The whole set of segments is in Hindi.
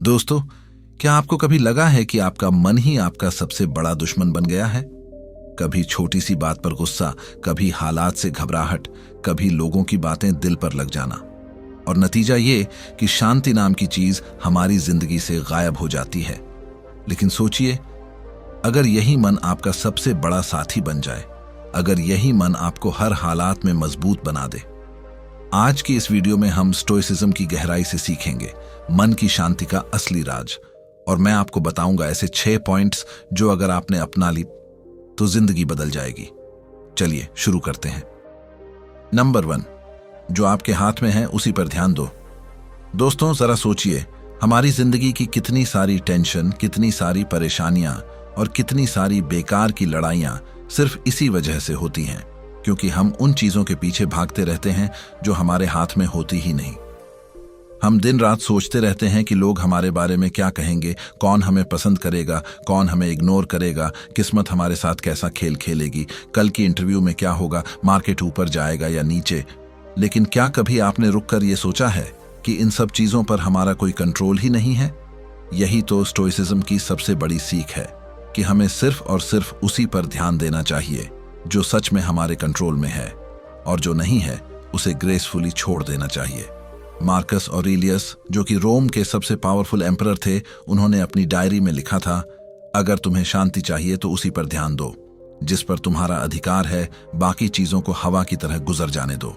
दोस्तों, क्या आपको कभी लगा है कि आपका मन ही आपका सबसे बड़ा दुश्मन बन गया है? कभी छोटी सी बात पर गुस्सा, कभी हालात से घबराहट, कभी लोगों की बातें दिल पर लग जाना। और नतीजा ये कि शांति नाम की चीज हमारी जिंदगी से गायब हो जाती है। लेकिन सोचिए, अगर यही मन आपका सबसे बड़ा साथी बन जाए, अगर यही मन आपको हर हालात में मजबूत बना दे। आज की इस वीडियो में हम स्टोइसिज्म की गहराई से सीखेंगे मन की शांति का असली राज, और मैं आपको बताऊंगा ऐसे 6 पॉइंट्स जो अगर आपने अपना ली तो जिंदगी बदल जाएगी। चलिए शुरू करते हैं। नंबर 1, जो आपके हाथ में है उसी पर ध्यान दो। दोस्तों, जरा सोचिए, हमारी जिंदगी की कितनी सारी टेंशन, कितनी सारी परेशानियां और कितनी सारी बेकार की लड़ाइयां सिर्फ इसी वजह से होती हैं, क्योंकि हम उन चीजों के पीछे भागते रहते हैं जो हमारे हाथ में होती ही नहीं। हम दिन रात सोचते रहते हैं कि लोग हमारे बारे में क्या कहेंगे, कौन हमें पसंद करेगा, कौन हमें इग्नोर करेगा, किस्मत हमारे साथ कैसा खेल खेलेगी, कल की इंटरव्यू में क्या होगा, मार्केट ऊपर जाएगा या नीचे। लेकिन क्या कभी आपने रुककर ये सोचा है कि इन सब चीजों पर हमारा कोई कंट्रोल ही नहीं है? यही तो स्टोइसिज्म की सबसे बड़ी सीख है कि हमें सिर्फ और सिर्फ उसी पर ध्यान देना चाहिए जो सच में हमारे कंट्रोल में है, और जो नहीं है उसे ग्रेसफुली छोड़ देना चाहिए। मार्कस ऑरेलियस, जो कि रोम के सबसे पावरफुल एम्परर थे, उन्होंने अपनी डायरी में लिखा था, अगर तुम्हें शांति चाहिए तो उसी पर ध्यान दो जिस पर तुम्हारा अधिकार है, बाकी चीजों को हवा की तरह गुजर जाने दो।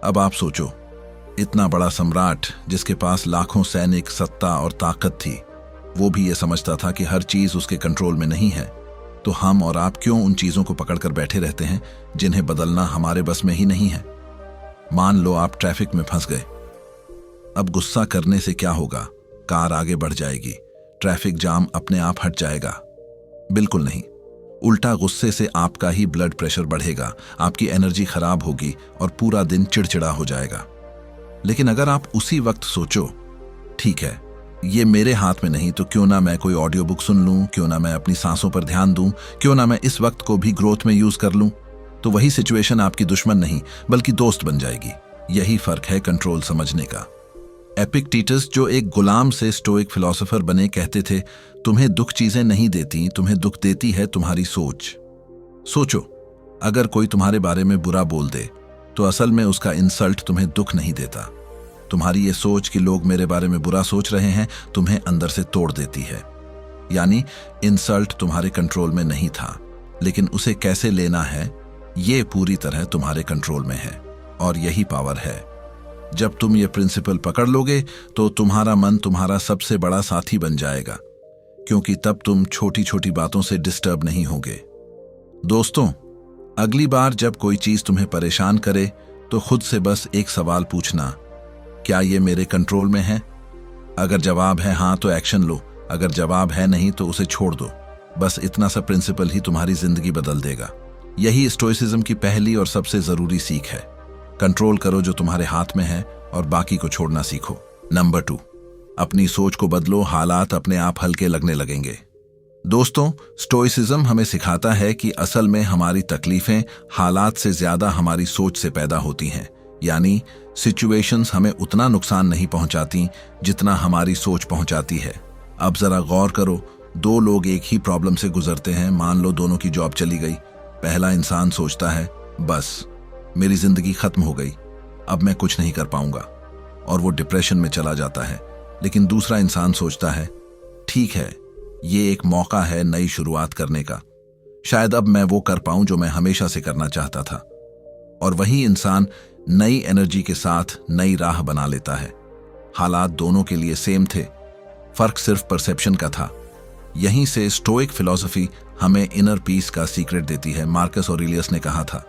अब आप सोचो, इतना बड़ा सम्राट जिसके पास लाखों सैनिक, सत्ता और ताकत थी, वो भी ये समझता था कि हर चीज उसके कंट्रोल में नहीं है। तो हम और आप क्यों उन चीजों को पकड़कर बैठे रहते हैं जिन्हें बदलना हमारे बस में ही नहीं है? मान लो आप ट्रैफिक में फंस गए। अब गुस्सा करने से क्या होगा? कार आगे बढ़ जाएगी, ट्रैफिक जाम अपने आप हट जाएगा? बिल्कुल नहीं। उल्टा गुस्से से आपका ही ब्लड प्रेशर बढ़ेगा, आपकी एनर्जी खराब होगी और पूरा दिन चिड़चिड़ा हो जाएगा। लेकिन अगर आप उसी वक्त सोचो, ठीक है, ये मेरे हाथ में नहीं, तो क्यों ना मैं कोई ऑडियो बुक सुन लूं, क्यों ना मैं अपनी सांसों पर ध्यान दूं, क्यों ना मैं इस वक्त को भी ग्रोथ में यूज कर लूं, तो वही सिचुएशन आपकी दुश्मन नहीं बल्कि दोस्त बन जाएगी। यही फर्क है कंट्रोल समझने का। एपिक्टेटस, जो एक गुलाम से स्टोइक फिलोसोफर बने, कहते थे, तुम्हें दुख चीजें नहीं देती, तुम्हें दुख देती है तुम्हारी सोच। सोचो, अगर कोई तुम्हारे बारे में बुरा बोल दे तो असल में उसका इंसल्ट तुम्हें दुख नहीं देता। तुम्हारी ये सोच कि लोग मेरे बारे में बुरा सोच रहे हैं तुम्हें अंदर से तोड़ देती है। यानी इंसल्ट तुम्हारे कंट्रोल में नहीं था, लेकिन उसे कैसे लेना है ये पूरी तरह तुम्हारे कंट्रोल में है, और यही पावर है। जब तुम ये प्रिंसिपल पकड़ लोगे तो तुम्हारा मन तुम्हारा सबसे बड़ा साथी बन जाएगा, क्योंकि तब तुम छोटी छोटी बातों से डिस्टर्ब नहीं होगे। दोस्तों, अगली बार जब कोई चीज तुम्हें परेशान करे तो खुद से बस एक सवाल पूछना, क्या ये मेरे कंट्रोल में है? अगर जवाब है हाँ तो एक्शन लो, अगर जवाब है नहीं तो उसे छोड़ दो। बस इतना सा प्रिंसिपल ही तुम्हारी जिंदगी बदल देगा। यही स्टोइसिज्म की पहली और सबसे जरूरी सीख है। कंट्रोल करो जो तुम्हारे हाथ में है और बाकी को छोड़ना सीखो। नंबर 2, अपनी सोच को बदलो, हालात अपने आप हल्के लगने लगेंगे। दोस्तों, स्टोइसिज्म हमें सिखाता है कि असल में हमारी तकलीफें हालात से ज्यादा हमारी सोच से पैदा होती हैं। यानी सिचुएशंस हमें उतना नुकसान नहीं पहुंचाती जितना हमारी सोच पहुंचाती है। अब जरा गौर करो, 2 लोग एक ही प्रॉब्लम से गुजरते हैं, मान लो दोनों की जॉब चली गई। पहला इंसान सोचता है, बस मेरी जिंदगी खत्म हो गई, अब मैं कुछ नहीं कर पाऊंगा, और वो डिप्रेशन में चला जाता है। लेकिन दूसरा इंसान सोचता है, ठीक है, ये एक मौका है नई शुरुआत करने का, शायद अब मैं वो कर पाऊं जो मैं हमेशा से करना चाहता था। और वही इंसान नई एनर्जी के साथ नई राह बना लेता है। हालात दोनों के लिए सेम थे, फर्क सिर्फ परसेप्शन का था। यहीं से स्टोइक फिलॉसफी हमें इनर पीस का सीक्रेट देती है। मार्कस ऑरेलियस ने कहा था,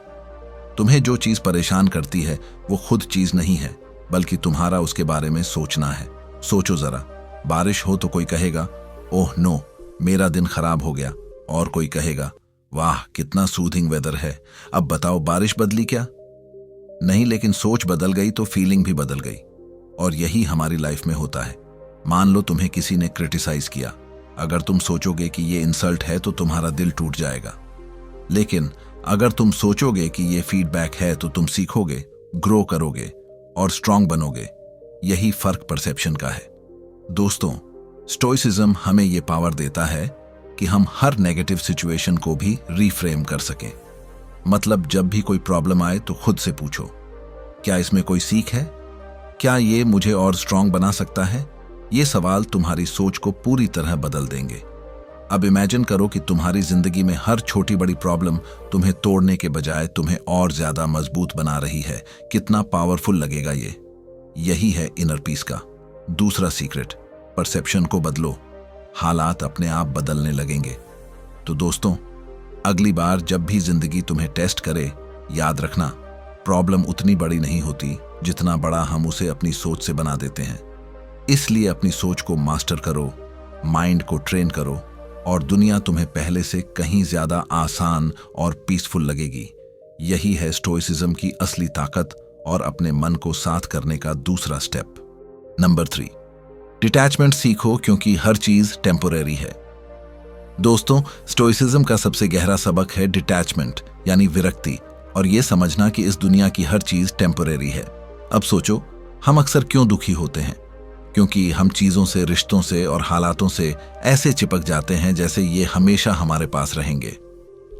तुम्हें जो चीज परेशान करती है वो खुद चीज नहीं है, बल्कि तुम्हारा उसके बारे में सोचना है। सोचो जरा, बारिश हो तो कोई कहेगा, ओह नो मेरा दिन खराब हो गया, और कोई कहेगा, वाह कितना सूदिंग वेदर है। अब बताओ, बारिश बदली क्या? नहीं, लेकिन सोच बदल गई तो फीलिंग भी बदल गई। और यही हमारी लाइफ में होता है। मान लो तुम्हें किसी ने क्रिटिसाइज किया, अगर तुम सोचोगे कि ये इंसल्ट है तो तुम्हारा दिल टूट जाएगा। लेकिन अगर तुम सोचोगे कि ये फीडबैक है तो तुम सीखोगे, ग्रो करोगे और स्ट्रांग बनोगे। यही फर्क परसेप्शन का है। दोस्तों, स्टोइसिज्म हमें ये पावर देता है कि हम हर नेगेटिव सिचुएशन को भी रीफ्रेम कर सकें। मतलब जब भी कोई प्रॉब्लम आए तो खुद से पूछो, क्या इसमें कोई सीख है? क्या ये मुझे और स्ट्रांग बना सकता है? ये सवाल तुम्हारी सोच को पूरी तरह बदल देंगे। अब इमेजिन करो कि तुम्हारी जिंदगी में हर छोटी बड़ी प्रॉब्लम तुम्हें तोड़ने के बजाय तुम्हें और ज्यादा मजबूत बना रही है। कितना पावरफुल लगेगा ये। यही है इनर पीस का दूसरा सीक्रेट। परसेप्शन को बदलो, हालात अपने आप बदलने लगेंगे। तो दोस्तों, अगली बार जब भी जिंदगी तुम्हें टेस्ट करे, याद रखना, प्रॉब्लम उतनी बड़ी नहीं होती जितना बड़ा हम उसे अपनी सोच से बना देते हैं। इसलिए अपनी सोच को मास्टर करो, माइंड को ट्रेन करो, और दुनिया तुम्हें पहले से कहीं ज्यादा आसान और पीसफुल लगेगी। यही है स्टोइसिज्म की असली ताकत और अपने मन को साथ करने का दूसरा स्टेप। नंबर 3, डिटैचमेंट सीखो, क्योंकि हर चीज टेम्पोरेरी है। दोस्तों, स्टोइसिज्म का सबसे गहरा सबक है डिटैचमेंट, यानी विरक्ति, और यह समझना कि इस दुनिया की हर चीज टेम्पोरेरी है। अब सोचो, हम अक्सर क्यों दुखी होते हैं? क्योंकि हम चीजों से, रिश्तों से और हालातों से ऐसे चिपक जाते हैं जैसे ये हमेशा हमारे पास रहेंगे।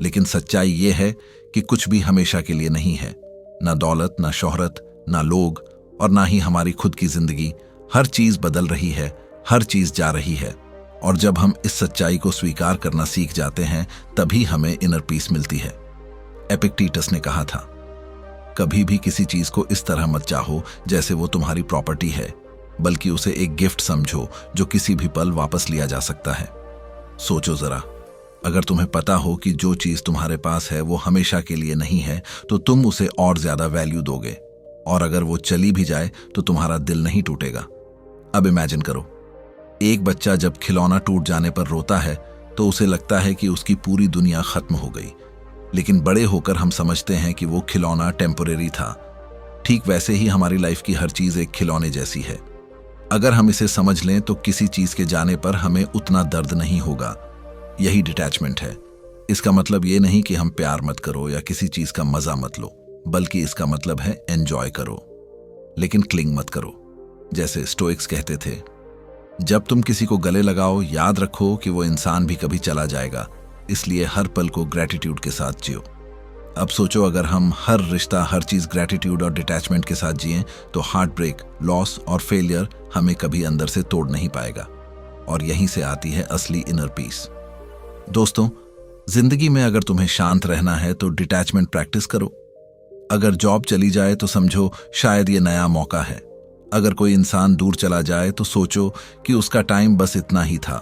लेकिन सच्चाई ये है कि कुछ भी हमेशा के लिए नहीं है। ना दौलत, ना शोहरत, ना लोग, और ना ही हमारी खुद की जिंदगी। हर चीज बदल रही है, हर चीज जा रही है। और जब हम इस सच्चाई को स्वीकार करना सीख जाते हैं, तभी हमें इनर पीस मिलती है। एपिक्टेटस ने कहा था, कभी भी किसी चीज को इस तरह मत चाहो जैसे वो तुम्हारी प्रॉपर्टी है, बल्कि उसे एक गिफ्ट समझो जो किसी भी पल वापस लिया जा सकता है। सोचो जरा, अगर तुम्हें पता हो कि जो चीज तुम्हारे पास है वो हमेशा के लिए नहीं है, तो तुम उसे और ज्यादा वैल्यू दोगे, और अगर वो चली भी जाए तो तुम्हारा दिल नहीं टूटेगा। अब इमेजिन करो, एक बच्चा जब खिलौना टूट जाने पर रोता है तो उसे लगता है कि उसकी पूरी दुनिया खत्म हो गई। लेकिन बड़े होकर हम समझते हैं कि वो खिलौना टेम्पोरेरी था। ठीक वैसे ही हमारी लाइफ की हर चीज एक खिलौने जैसी है। अगर हम इसे समझ लें तो किसी चीज के जाने पर हमें उतना दर्द नहीं होगा। यही डिटैचमेंट है। इसका मतलब ये नहीं कि हम प्यार मत करो या किसी चीज का मजा मत लो, बल्कि इसका मतलब है एंजॉय करो, लेकिन क्लिंग मत करो। जैसे स्टोइक्स कहते थे, जब तुम किसी को गले लगाओ, याद रखो कि वो इंसान भी कभी चला जाएगा, इसलिए हर पल को ग्रेटिट्यूड के साथ जियो। अब सोचो, अगर हम हर रिश्ता, हर चीज ग्रेटिट्यूड और डिटैचमेंट के साथ जिएं, तो हार्ट ब्रेक, लॉस और फेलियर हमें कभी अंदर से तोड़ नहीं पाएगा। और यहीं से आती है असली इनर पीस। दोस्तों, जिंदगी में अगर तुम्हें शांत रहना है तो डिटैचमेंट प्रैक्टिस करो। अगर जॉब चली जाए तो समझो शायद ये नया मौका है। अगर कोई इंसान दूर चला जाए तो सोचो कि उसका टाइम बस इतना ही था।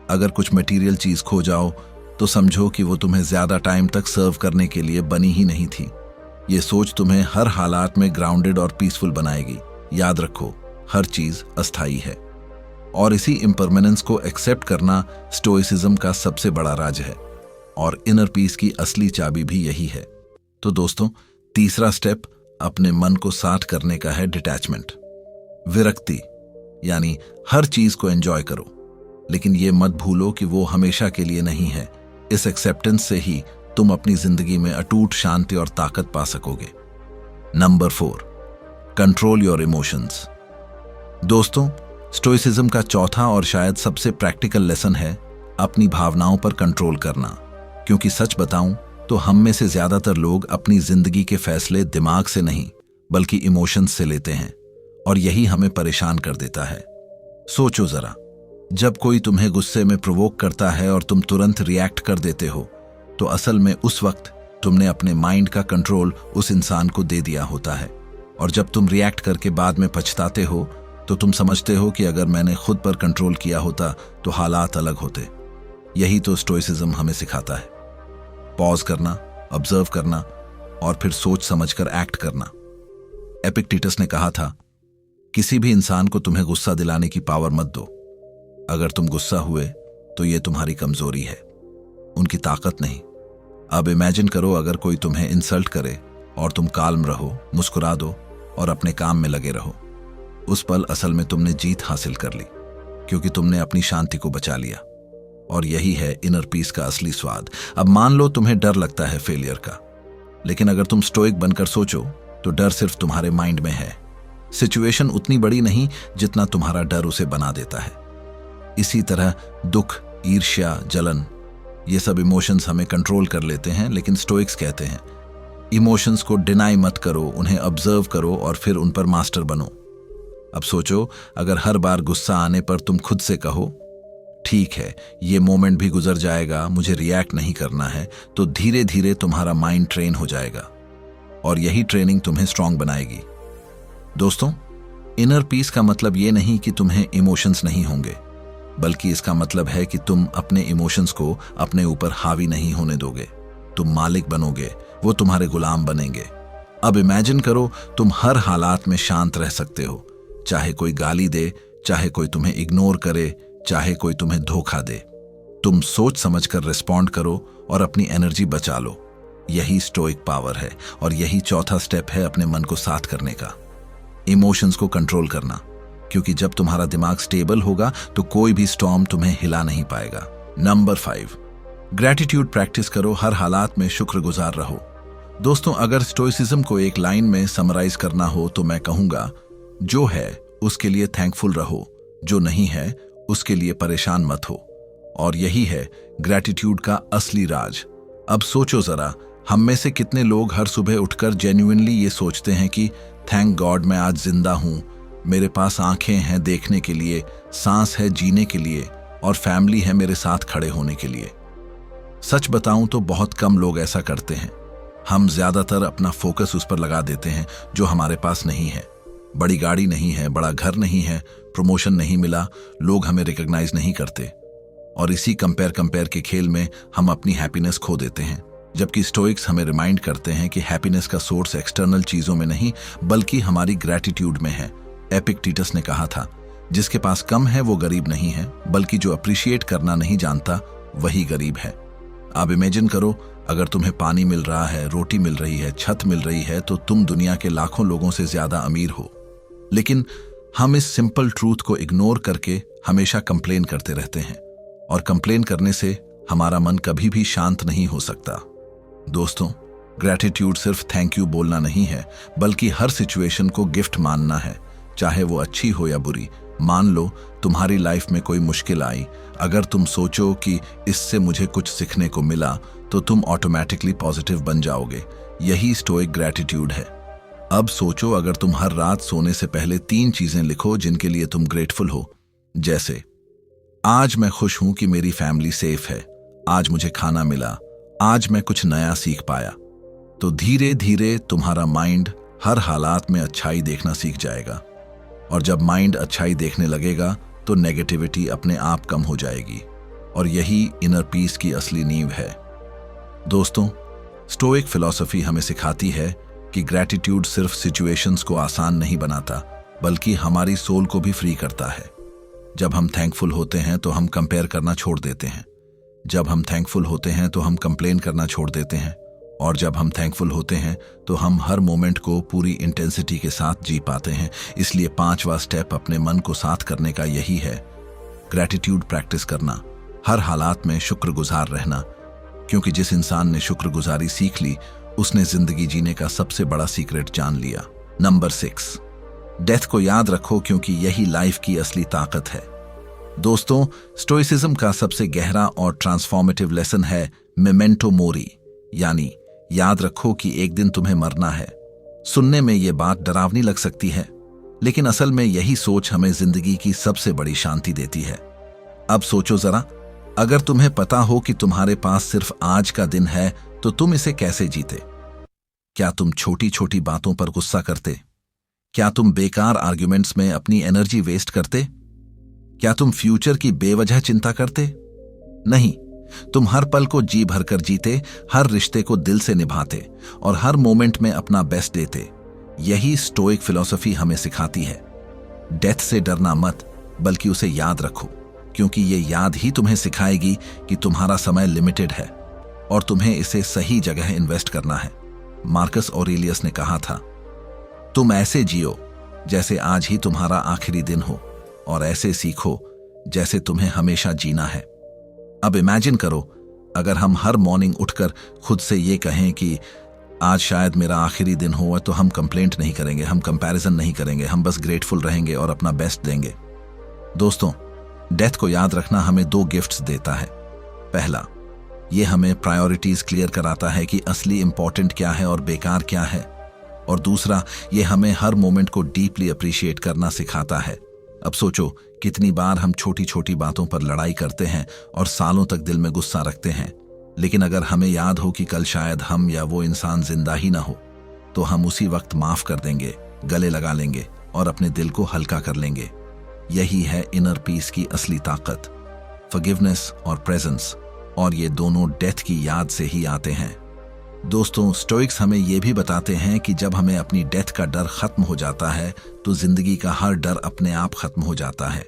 अगर कुछ मटेरियल चीज खो जाओ तो समझो कि वो तुम्हें ज्यादा टाइम तक सर्व करने के लिए बनी ही नहीं थी। ये सोच तुम्हें हर हालात में ग्राउंडेड और पीसफुल बनाएगी। याद रखो, हर चीज अस्थायी है, और इसी इम्परमानेंस को एक्सेप्ट करना स्टोइसिज्म का सबसे बड़ा राज है। और इनर पीस की असली चाबी भी यही है। तो दोस्तों, तीसरा स्टेप अपने मन को साठ करने का है डिटैचमेंट, विरक्ति, यानी हर चीज को एंजॉय करो, लेकिन ये मत भूलो कि वो हमेशा के लिए नहीं है। इस एक्सेप्टेंस से ही तुम अपनी जिंदगी में अटूट शांति और ताकत पा सकोगे। Number 4, control your emotions. दोस्तों, स्टोइसिज्म का चौथा और शायद सबसे प्रैक्टिकल लेसन है अपनी भावनाओं पर कंट्रोल करना। क्योंकि सच बताऊं तो हम में से ज्यादातर लोग अपनी जिंदगी के फैसले दिमाग से नहीं बल्कि इमोशंस से लेते हैं, और यही हमें परेशान कर देता है। सोचो जरा, जब कोई तुम्हें गुस्से में प्रोवोक करता है और तुम तुरंत रिएक्ट कर देते हो, तो असल में उस वक्त तुमने अपने माइंड का कंट्रोल उस इंसान को दे दिया होता है। और जब तुम रिएक्ट करके बाद में पछताते हो तो तुम समझते हो कि अगर मैंने खुद पर कंट्रोल किया होता तो हालात अलग होते। यही तो स्टोइसिज्म हमें सिखाता है, पॉज करना, ऑब्जर्व करना, और फिर सोच समझकर एक्ट करना। एपिक्टेटस ने कहा था, किसी भी इंसान को तुम्हें गुस्सा दिलाने की पावर मत दो। अगर तुम गुस्सा हुए तो ये तुम्हारी कमजोरी है, उनकी ताकत नहीं। अब इमेजिन करो, अगर कोई तुम्हें इंसल्ट करे और तुम काल्म रहो, मुस्कुरा दो और अपने काम में लगे रहो। उस पल असल में तुमने जीत हासिल कर ली, क्योंकि तुमने अपनी शांति को बचा लिया। और यही है इनर पीस का असली स्वाद। अब मान लो तुम्हें डर लगता है फेलियर का, लेकिन अगर तुम स्टोइक बनकर सोचो तो डर सिर्फ तुम्हारे माइंड में है। सिचुएशन उतनी बड़ी नहीं जितना तुम्हारा डर उसे बना देता है। इसी तरह दुख, ईर्ष्या, जलन, ये सब इमोशंस हमें कंट्रोल कर लेते हैं, लेकिन स्टोइक्स कहते हैं इमोशंस को डिनाई मत करो, उन्हें ऑब्जर्व करो और फिर उन पर मास्टर बनो। अब सोचो, अगर हर बार गुस्सा आने पर तुम खुद से कहो ठीक है, ये मोमेंट भी गुजर जाएगा, मुझे रिएक्ट नहीं करना है, तो धीरे धीरे तुम्हारा माइंड ट्रेन हो जाएगा और यही ट्रेनिंग तुम्हें स्ट्रांग बनाएगी। दोस्तों, इनर पीस का मतलब ये नहीं कि तुम्हें इमोशंस नहीं होंगे, बल्कि इसका मतलब है कि तुम अपने इमोशंस को अपने ऊपर हावी नहीं होने दोगे। तुम मालिक बनोगे, वो तुम्हारे गुलाम बनेंगे। अब इमेजिन करो, तुम हर हालात में शांत रह सकते हो, चाहे कोई गाली दे, चाहे कोई तुम्हें इग्नोर करे, चाहे कोई तुम्हें धोखा दे। तुम सोच समझकर रिस्पॉन्ड करो और अपनी एनर्जी बचा लो। यही स्टोइक पावर है और यही चौथा स्टेप है अपने मन को साथ करने का, इमोशंस को कंट्रोल करना। क्योंकि जब तुम्हारा दिमाग स्टेबल होगा तो कोई भी स्टॉर्म तुम्हें हिला नहीं पाएगा। नंबर 5, ग्रैटिट्यूड प्रैक्टिस करो, हर हालात में शुक्रगुजार रहो। दोस्तों, अगर स्टोइसिज्म को एक लाइन में समराइज करना हो तो मैं कहूंगा, जो है उसके लिए थैंकफुल रहो, जो नहीं है उसके लिए परेशान मत हो। और यही है ग्रैटिट्यूड का असली राज। अब सोचो जरा, हम में से कितने लोग हर सुबह उठकर जेन्युइनली ये सोचते हैं कि थैंक गॉड मैं आज जिंदा हूं, मेरे पास आंखें हैं देखने के लिए, सांस है जीने के लिए और फैमिली है मेरे साथ खड़े होने के लिए। सच बताऊं तो बहुत कम लोग ऐसा करते हैं। हम ज्यादातर अपना फोकस उस पर लगा देते हैं जो हमारे पास नहीं है। बड़ी गाड़ी नहीं है, बड़ा घर नहीं है, प्रमोशन नहीं मिला, लोग हमें रिकॉग्नाइज नहीं करते, और इसी कंपेयर के खेल में हम अपनी हैप्पीनेस खो देते हैं। जबकि स्टोइक्स हमें रिमाइंड करते हैं कि हैप्पीनेस का सोर्स एक्सटर्नल चीजों में नहीं बल्कि हमारी ग्रैटिट्यूड में है। एपिक्टेटस ने कहा था, जिसके पास कम है वो गरीब नहीं है, बल्कि जो अप्रिशिएट करना नहीं जानता वही गरीब है। आप इमेजिन करो, अगर तुम्हें पानी मिल रहा है, रोटी मिल रही है, छत मिल रही है, तो तुम दुनिया के लाखों लोगों से ज्यादा अमीर हो। लेकिन हम इस सिंपल ट्रूथ को इग्नोर करके हमेशा कंप्लेन करते रहते हैं, और कंप्लेन करने से हमारा मन कभी भी शांत नहीं हो सकता। दोस्तों, ग्रैटिट्यूड सिर्फ थैंक यू बोलना नहीं है, बल्कि हर सिचुएशन को गिफ्ट मानना है, चाहे वो अच्छी हो या बुरी। मान लो तुम्हारी लाइफ में कोई मुश्किल आई, अगर तुम सोचो कि इससे मुझे कुछ सीखने को मिला, तो तुम ऑटोमेटिकली पॉजिटिव बन जाओगे। यही स्टोइक ग्रैटिट्यूड है। अब सोचो, अगर तुम हर रात सोने से पहले 3 चीजें लिखो जिनके लिए तुम ग्रेटफुल हो, जैसे आज मैं खुश हूं कि मेरी फैमिली सेफ है, आज मुझे खाना मिला, आज मैं कुछ नया सीख पाया, तो धीरे धीरे तुम्हारा माइंड हर हालात में अच्छाई देखना सीख जाएगा। और जब माइंड अच्छाई देखने लगेगा तो नेगेटिविटी अपने आप कम हो जाएगी, और यही इनर पीस की असली नींव है। दोस्तों, स्टोइक फिलॉसफी हमें सिखाती है कि ग्रैटिट्यूड सिर्फ सिचुएशंस को आसान नहीं बनाता, बल्कि हमारी सोल को भी फ्री करता है। जब हम थैंकफुल होते हैं तो हम कंपेयर करना छोड़ देते हैं, जब हम थैंकफुल होते हैं तो हम कंप्लेन करना छोड़ देते हैं, और जब हम थैंकफुल होते हैं तो हम हर मोमेंट को पूरी इंटेंसिटी के साथ जी पाते हैं। इसलिए 5वां स्टेप अपने मन को साथ करने का यही है, ग्रैटिट्यूड प्रैक्टिस करना, हर हालात में शुक्रगुजार रहना, क्योंकि जिस इंसान ने शुक्रगुजारी सीख ली उसने जिंदगी जीने का सबसे बड़ा सीक्रेट जान लिया। नंबर 6, डेथ को याद रखो, क्योंकि यही लाइफ की असली ताकत है। दोस्तों, स्टोइसिज्म का सबसे गहरा और ट्रांसफॉर्मेटिव लेसन है मेमेंटो मोरी, यानी याद रखो कि एक दिन तुम्हें मरना है। सुनने में ये बात डरावनी लग सकती है, लेकिन असल में यही सोच हमें जिंदगी की सबसे बड़ी शांति देती है। अब सोचो जरा, अगर तुम्हें पता हो कि तुम्हारे पास सिर्फ आज का दिन है, तो तुम इसे कैसे जीते? क्या तुम छोटी छोटी बातों पर गुस्सा करते? क्या तुम बेकार आर्ग्यूमेंट्स में अपनी एनर्जी वेस्ट करते? क्या तुम फ्यूचर की बेवजह चिंता करते? नहीं, तुम हर पल को जी भरकर जीते, हर रिश्ते को दिल से निभाते और हर मोमेंट में अपना बेस्ट देते। यही स्टोइक फिलॉसफी हमें सिखाती है। डेथ से डरना मत, बल्कि उसे याद रखो, क्योंकि ये याद ही तुम्हें सिखाएगी कि तुम्हारा समय लिमिटेड है और तुम्हें इसे सही जगह इन्वेस्ट करना है। मार्कस ऑरेलियस ने कहा था, तुम ऐसे जियो जैसे आज ही तुम्हारा आखिरी दिन हो, और ऐसे सीखो जैसे तुम्हें हमेशा जीना है। अब इमेजिन करो, अगर हम हर मॉर्निंग उठकर खुद से ये कहें कि आज शायद मेरा आखिरी दिन हो, तो हम कंप्लेंट नहीं करेंगे, हम कंपैरिजन नहीं करेंगे, हम बस ग्रेटफुल रहेंगे और अपना बेस्ट देंगे। दोस्तों, डेथ को याद रखना हमें 2 गिफ्ट्स देता है। पहला, ये हमें प्रायोरिटीज क्लियर कराता है कि असली इंपॉर्टेंट क्या है और बेकार क्या है। और दूसरा, ये हमें हर मोमेंट को डीपली अप्रिशिएट करना सिखाता है। अब सोचो, कितनी बार हम छोटी छोटी बातों पर लड़ाई करते हैं और सालों तक दिल में गुस्सा रखते हैं, लेकिन अगर हमें याद हो कि कल शायद हम या वो इंसान जिंदा ही ना हो, तो हम उसी वक्त माफ कर देंगे, गले लगा लेंगे और अपने दिल को हल्का कर लेंगे। यही है इनर पीस की असली ताकत, फॉरगिवनेस और प्रेजेंस, और ये दोनों डेथ की याद से ही आते हैं। दोस्तों, स्टोइक्स हमें ये भी बताते हैं कि जब हमें अपनी डेथ का डर खत्म हो जाता है, तो जिंदगी का हर डर अपने आप खत्म हो जाता है।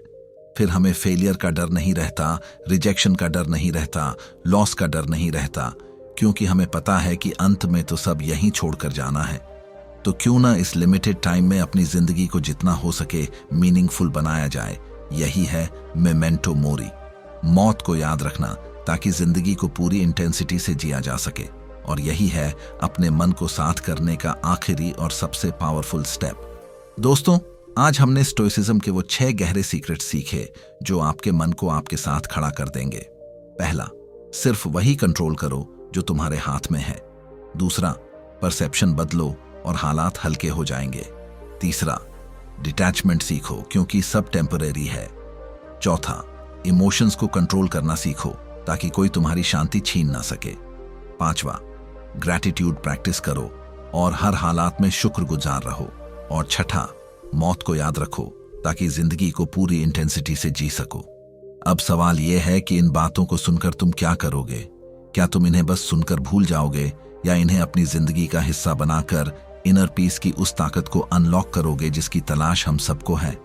फिर हमें फेलियर का डर नहीं रहता, रिजेक्शन का डर नहीं रहता, लॉस का डर नहीं रहता, क्योंकि हमें पता है कि अंत में तो सब यहीं छोड़कर जाना है। तो क्यों ना इस लिमिटेड टाइम में अपनी जिंदगी को जितना हो सके मीनिंगफुल बनाया जाए। यही है मेमेंटो मोरी, मौत को याद रखना ताकि जिंदगी को पूरी इंटेंसिटी से जिया जा सके। और यही है अपने मन को साथ करने का आखिरी और सबसे पावरफुल स्टेप। दोस्तों, आज हमने स्टोइसिज्म के वो 6 गहरे सीक्रेट सीखे जो आपके मन को आपके साथ खड़ा कर देंगे। पहला, सिर्फ वही कंट्रोल करो जो तुम्हारे हाथ में है। दूसरा, परसेप्शन बदलो और हालात हल्के हो जाएंगे। तीसरा, डिटैचमेंट सीखो क्योंकि सब टेम्परेरी है। चौथा, इमोशंस को कंट्रोल करना सीखो ताकि कोई तुम्हारी शांति छीन ना सके। पांचवा, ग्रैटिट्यूड प्रैक्टिस करो और हर हालात में शुक्रगुजार रहो। और छठा, मौत को याद रखो ताकि जिंदगी को पूरी इंटेंसिटी से जी सको। अब सवाल यह है कि इन बातों को सुनकर तुम क्या करोगे? क्या तुम इन्हें बस सुनकर भूल जाओगे या इन्हें अपनी जिंदगी का हिस्सा बनाकर इनर पीस की उस ताकत को अनलॉक करोगे जिसकी तलाश हम सबको है?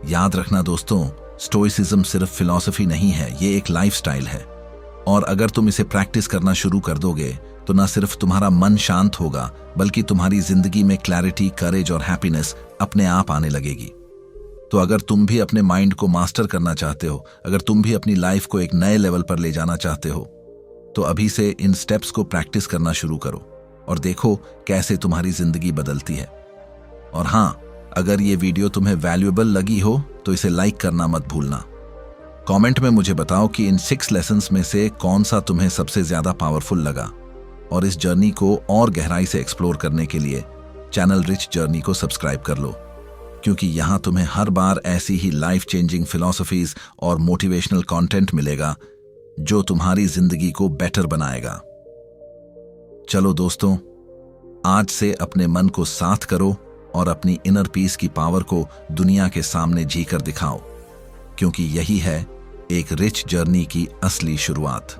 याद रखना दोस्तों, स्टोइसिज्म सिर्फ फिलॉसफी नहीं है, ये एक लाइफस्टाइल है। और अगर तुम इसे प्रैक्टिस करना शुरू कर दोगे तो न सिर्फ तुम्हारा मन शांत होगा बल्कि तुम्हारी जिंदगी में क्लैरिटी, करेज और हैप्पीनेस अपने आप आने लगेगी। तो अगर तुम भी अपने माइंड को मास्टर करना चाहते हो, अगर तुम भी अपनी लाइफ को एक नए लेवल पर ले जाना चाहते हो, तो अभी से इन स्टेप्स को प्रैक्टिस करना शुरू करो और देखो कैसे तुम्हारी जिंदगी बदलती है। और हाँ, अगर ये वीडियो तुम्हें वैल्यूएबल लगी हो तो इसे लाइक करना मत भूलना। कमेंट में मुझे बताओ कि इन 6 लेसन्स में से कौन सा तुम्हें सबसे ज्यादा पावरफुल लगा। और इस जर्नी को और गहराई से एक्सप्लोर करने के लिए चैनल रिच जर्नी को सब्सक्राइब कर लो, क्योंकि यहाँ तुम्हें हर बार ऐसी ही लाइफ चेंजिंग फिलॉसफीज और मोटिवेशनल कंटेंट मिलेगा जो तुम्हारी जिंदगी को बेटर बनाएगा। चलो दोस्तों, आज से अपने मन को साथ करो और अपनी इनर पीस की पावर को दुनिया के सामने जी कर दिखाओ, क्योंकि यही है एक रिच जर्नी की असली शुरुआत।